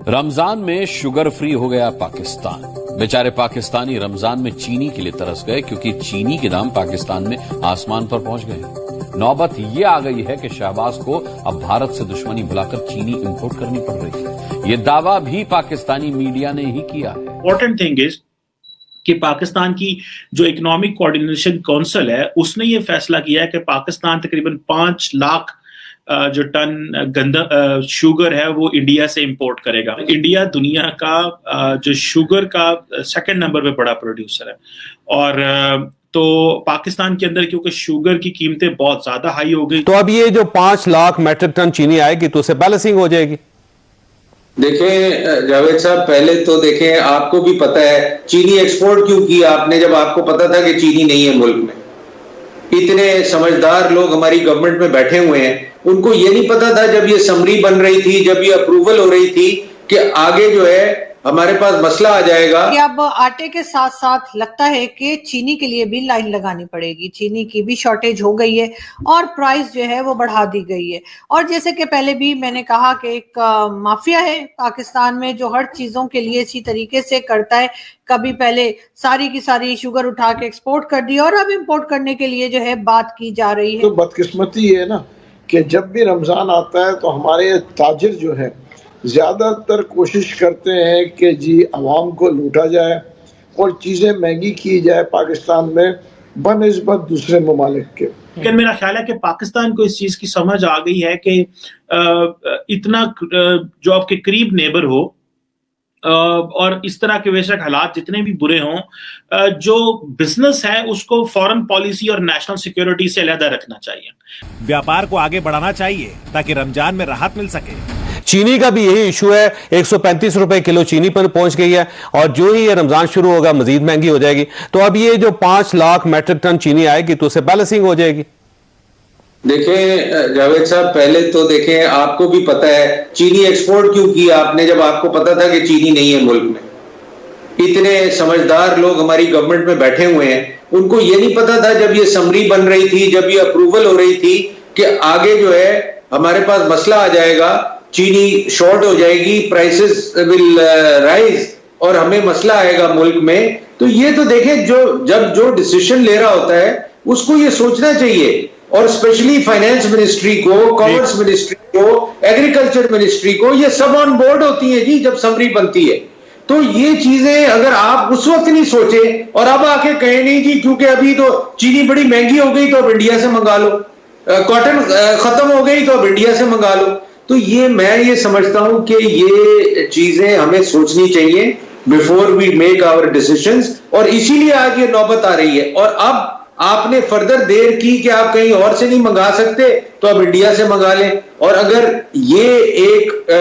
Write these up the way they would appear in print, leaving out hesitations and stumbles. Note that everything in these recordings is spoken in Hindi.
रमजान में शुगर फ्री हो गया पाकिस्तान। बेचारे पाकिस्तानी रमजान में चीनी के लिए तरस गए क्योंकि चीनी के दाम पाकिस्तान में आसमान पर पहुंच गए। नौबत ये आ गई है कि शहबाज को अब भारत से दुश्मनी बुलाकर चीनी इंपोर्ट करनी पड़ रही है। ये दावा भी पाकिस्तानी मीडिया ने ही किया है। इंपॉर्टेंट थिंग इज कि पाकिस्तान की जो इकोनॉमिक कोऑर्डिनेशन काउंसिल है उसने ये फैसला किया है कि पाकिस्तान तकरीबन 5 लाख जो टन शुगर है वो इंडिया से इंपोर्ट करेगा। इंडिया दुनिया का जो शुगर का सेकंड नंबर पे बड़ा प्रोड्यूसर है और तो पाकिस्तान के अंदर क्योंकि शुगर की कीमतें बहुत ज्यादा हाई हो गई, तो अब ये जो 5 लाख मेट्रिक टन चीनी आएगी तो उससे बैलेंसिंग हो जाएगी। देखें जावेद साहब, पहले तो देखें, आपको भी पता है चीनी एक्सपोर्ट क्यों किया आपने, जब आपको पता था कि चीनी नहीं है मुल्क में। इतने समझदार लोग हमारी गवर्नमेंट में बैठे हुए हैं, उनको ये नहीं पता था जब ये समरी बन रही थी, जब ये अप्रूवल हो रही थी कि आगे जो है हमारे पास मसला आ जाएगा। अब आटे के साथ साथ लगता है कि चीनी के लिए भी लाइन लगानी पड़ेगी। चीनी की भी शॉर्टेज हो गई है और प्राइस जो है वो बढ़ा दी गई है। और जैसे कि पहले भी मैंने कहा कि एक माफिया है पाकिस्तान में जो हर चीजों के लिए इसी तरीके से करता है। कभी पहले सारी की सारी शुगर उठा के एक्सपोर्ट कर दी और अब इंपोर्ट करने के लिए जो है बात की जा रही है। तो बदकिस्मती है ना कि जब भी रमजान आता है तो हमारे ताजिर जो है ज्यादातर कोशिश करते हैं कि जी आवाम को लूटा जाए और चीजें महंगी की जाए पाकिस्तान में बनिस्बत दूसरे ममालिक के। लेकिन मेरा ख्याल है कि पाकिस्तान को इस चीज की समझ आ गई है कि इतना जो आपके करीब नेबर हो और इस तरह के बेशक हालात जितने भी बुरे हों, जो बिजनेस है उसको फॉरेन पॉलिसी और नेशनल सिक्योरिटी से अलग रखना चाहिए। व्यापार को आगे बढ़ाना चाहिए ताकि रमजान में राहत मिल सके। चीनी का भी यही इशू है। 135 रुपए किलो चीनी पर पहुंच गई है और जो ही ये रमजान शुरू होगा मजीद महंगी हो जाएगी। तो अब ये जो 5 लाख मेट्रिक टन चीनी आएगी तो उससे बैलेंसिंग हो जाएगी। देखें जावेद साहब, पहले तो देखें, आपको भी पता है चीनी एक्सपोर्ट क्यों किया आपने, जब आपको पता था कि चीनी नहीं है मुल्क में। इतने समझदार लोग हमारी गवर्नमेंट में बैठे हुए हैं, उनको ये नहीं पता था जब ये समरी बन रही थी, जब ये अप्रूवल हो रही थी कि आगे जो है हमारे पास मसला आ जाएगा, चीनी शॉर्ट हो जाएगी, प्राइसेस विल राइज और हमें मसला आएगा मुल्क में। तो ये तो देखें, जो डिसीजन ले रहा होता है उसको ये सोचना चाहिए, और स्पेशली फाइनेंस मिनिस्ट्री को, कॉमर्स मिनिस्ट्री को, एग्रीकल्चर मिनिस्ट्री को, ये सब ऑन बोर्ड होती है जी जब समरी बनती है। तो ये चीजें अगर आप उस वक्त नहीं सोचे और अब आके कहे नहीं जी क्योंकि अभी तो चीनी बड़ी महंगी हो गई तो अब इंडिया से मंगा लो, कॉटन खत्म हो गई तो अब इंडिया से मंगा लो, तो ये मैं ये समझता हूं कि ये चीजें हमें सोचनी चाहिए before we make our decisions, और इसीलिए आज ये नौबत आ रही है। और अब आपने फर्दर देर की कि आप कहीं और से नहीं मंगा सकते तो अब इंडिया से मंगा लें। और अगर ये एक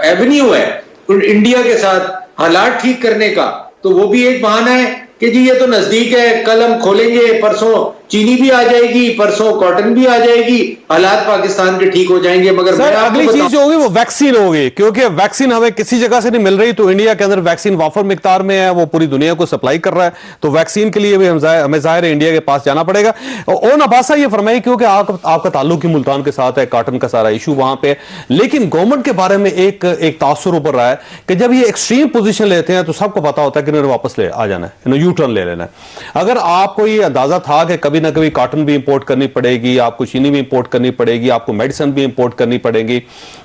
एवेन्यू है इंडिया के साथ हालात ठीक करने का, तो वो भी एक बहाना है कि जी ये तो नजदीक है, कल हम खोलेंगे, परसों चीनी भी आ जाएगी, परसों कॉटन भी आ जाएगी, हालात पाकिस्तान के ठीक हो जाएंगे। मगर सर अगली चीज जो होगी वो वैक्सीन होगी, क्योंकि वैक्सीन हमें किसी जगह से नहीं मिल रही। तो इंडिया के अंदर वैक्सीन वाफर मिकदार में है, वो पूरी दुनिया को सप्लाई कर रहा है। तो वैक्सीन के लिए भी हमें जाहिर है इंडिया के पास जाना पड़ेगा। और नबासा ये फरमाइए, क्योंकि आपका ताल्लुक ही मुल्तान के साथ है, कॉटन का सारा इशू वहां पे, लेकिन गवर्नमेंट के बारे में एक तासुर ऊपर रहा है कि जब ये एक्सट्रीम पोजीशन लेते हैं तो सबको पता होता है कि इन्होंने वापस आ जाना है, यू टर्न ले लेना है। अगर आपको ये अंदाजा था कि कभी ना कभी कॉटन भी इंपोर्ट करनी पड़ेगी, आपको चीनी भी इंपोर्ट करनी पड़ेगी, आपको मेडिसिन भी इंपोर्ट करनी पड़ेगी,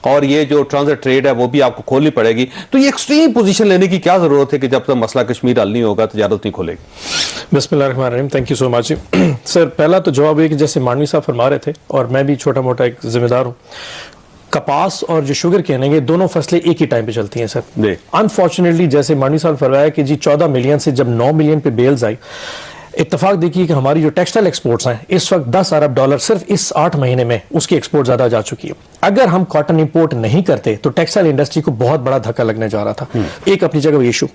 और ये जो ट्रांजिट ट्रेड है वो भी आपको खोलनी पड़ेगी, तो ये एक्सट्रीम पोजीशन लेने की क्या जरूरत है कि जब तक मसला कश्मीर हल नहीं होगा तजारत नहीं खोलेगी। बिस्मिल्लाहिर्रहमानिर्रहीम, thank you so much. Sir पहला तो जवाब है कि जैसे मानवी साहब फरमा रहे थे और मैं भी छोटा मोटा एक जिम्मेदार हूँ, कपास और जो शुगर केन है ये दोनों फसलें एक ही टाइम पे चलती हैं सर। अनफॉर्चुनेटली जैसे मानी साहब फरमाया कि जी 14 मिलियन से जब 9 मिलियन पे बेल्स आई, इत्तेफाक देखिए कि हमारी जो टेक्सटाइल एक्सपोर्ट्स हैं इस वक्त 10 अरब डॉलर सिर्फ इस 8 महीने में उसकी एक्सपोर्ट ज्यादा जा चुकी है। अगर हम कॉटन इंपोर्ट नहीं करते तो टेक्सटाइल इंडस्ट्री को बहुत बड़ा धक्का लगने जा रहा था। एक अपनी जगह इशू।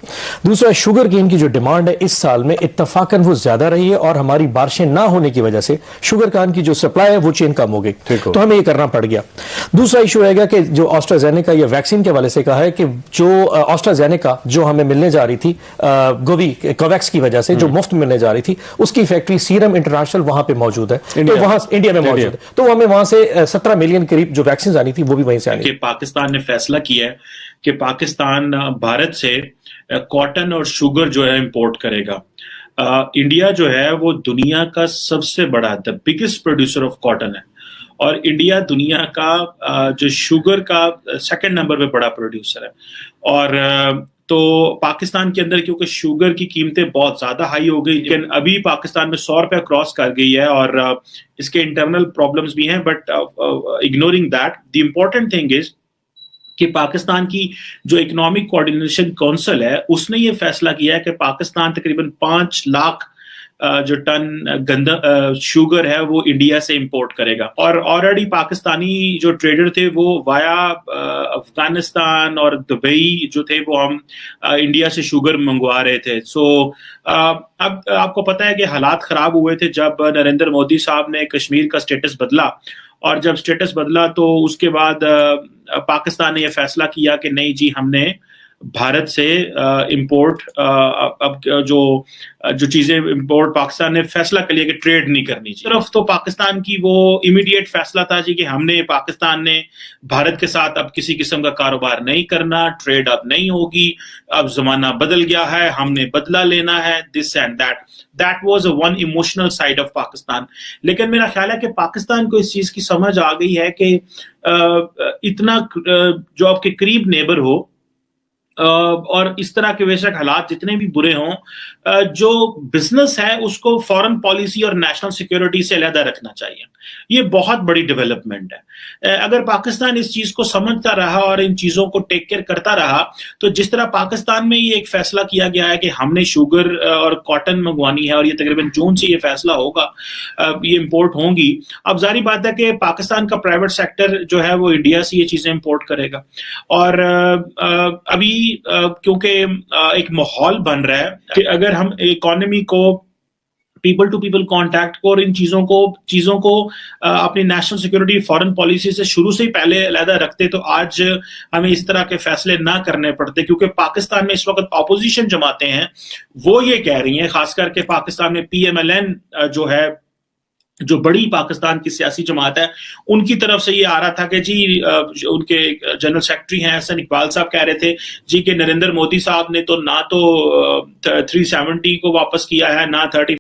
दूसरा, शुगर केन की जो डिमांड है इस साल में इत्तफाकन वो ज्यादा रही है और हमारी बारिशें ना होने की वजह से शुगर केन की जो सप्लाई है वो चेन कम हो गई, तो हमें ये करना पड़ गया। दूसरा इशू रहेगा कि जो ऑस्ट्राजेनेका या वैक्सीन के हवाले से कहा है कि जो ऑस्ट्राजेनेका जो हमें मिलने जा रही थी कोवैक्स की वजह से जो मुफ्त मिलने जा रही थी, उसकी फैक्ट्री सीरम इंटरनेशनल वहां पे मौजूद है, तो वहां इंडिया में मौजूद है, तो हमें वहां से 17 मिलियन करीब जो वैक्सीन आनी थी वो भी वहीं से आनी। पाकिस्तान ने फैसला किया है कि पाकिस्तान भारत से कॉटन और शुगर जो है इंपोर्ट करेगा। इंडिया जो है वो दुनिया का सबसे बड़ा, the biggest producer of cotton है, और इंडिया दुनिया का जो शुगर का सेकंड नंबर पे बड़ा प्रोड्यूसर है। और तो पाकिस्तान के अंदर क्योंकि शुगर की कीमतें बहुत ज्यादा हाई हो गई, लेकिन अभी पाकिस्तान में 100 रुपया क्रॉस कर गई है, और इसके इंटरनल प्रॉब्लम्स भी हैं, but ignoring that the important thing is कि पाकिस्तान की जो इकोनॉमिक कोऑर्डिनेशन काउंसिल है उसने ये फैसला किया है कि पाकिस्तान तकरीबन 5 लाख जो टन शुगर है वो इंडिया से इंपोर्ट करेगा। और ऑलरेडी पाकिस्तानी जो ट्रेडर थे वो वाया अफगानिस्तान और दुबई जो थे वो हम इंडिया से शुगर मंगवा रहे थे। सो अब आपको पता है कि हालात खराब हुए थे जब नरेंद्र मोदी साहब ने कश्मीर का स्टेटस बदला, और जब स्टेटस बदला तो उसके बाद पाकिस्तान ने यह फैसला किया कि नहीं जी, हमने भारत से इंपोर्ट अब जो चीजें इंपोर्ट पाकिस्तान ने फैसला कर लिया कि ट्रेड नहीं करनी चाहिए। तरफ तो पाकिस्तान की वो इमीडिएट फैसला था जी कि पाकिस्तान ने भारत के साथ अब किसी किस्म का कारोबार नहीं करना, ट्रेड अब नहीं होगी, अब जमाना बदल गया है, हमने बदला लेना है, this and that was one emotional side of Pakistan. लेकिन मेरा ख्याल है कि पाकिस्तान को इस चीज की समझ आ गई है कि इतना जो आपके करीब नेबर हो और इस तरह के बेशक हालात जितने भी बुरे हों, जो बिजनेस है उसको फॉरेन पॉलिसी और नेशनल सिक्योरिटी से अलग रखना चाहिए। ये बहुत बड़ी डेवलपमेंट है। अगर पाकिस्तान इस चीज को समझता रहा और इन चीजों को टेक केयर करता रहा, तो जिस तरह पाकिस्तान में ये एक फैसला किया गया है कि हमने शुगर और कॉटन मंगवानी है, और ये तकरीबन जून से ये फैसला होगा, ये इंपोर्ट होंगी। अब जारी बात है कि पाकिस्तान का प्राइवेट सेक्टर जो है वो इंडिया से ये चीजें इंपोर्ट करेगा। और अभी क्योंकि एक माहौल बन रहा है कि अगर हम इकोनॉमी को, पीपल टू पीपल कांटेक्ट को और इन चीजों को अपनी नेशनल सिक्योरिटी फॉरेन पॉलिसी से शुरू से ही पहले अलग रखते, तो आज हमें इस तरह के फैसले ना करने पड़ते। क्योंकि पाकिस्तान में इस वक्त ऑपोजिशन जमातें हैं, वो ये कह रही हैं, खास करके पाकिस्तान में PMLN जो है, जो बड़ी पाकिस्तान की सियासी जमात है, उनकी तरफ से ये आ रहा था कि जी उनके जनरल सेक्रेटरी हैं एहसन इकबाल साहब कह रहे थे जी कि नरेंद्र मोदी साहब ने तो ना तो 370 को वापस किया है, ना 35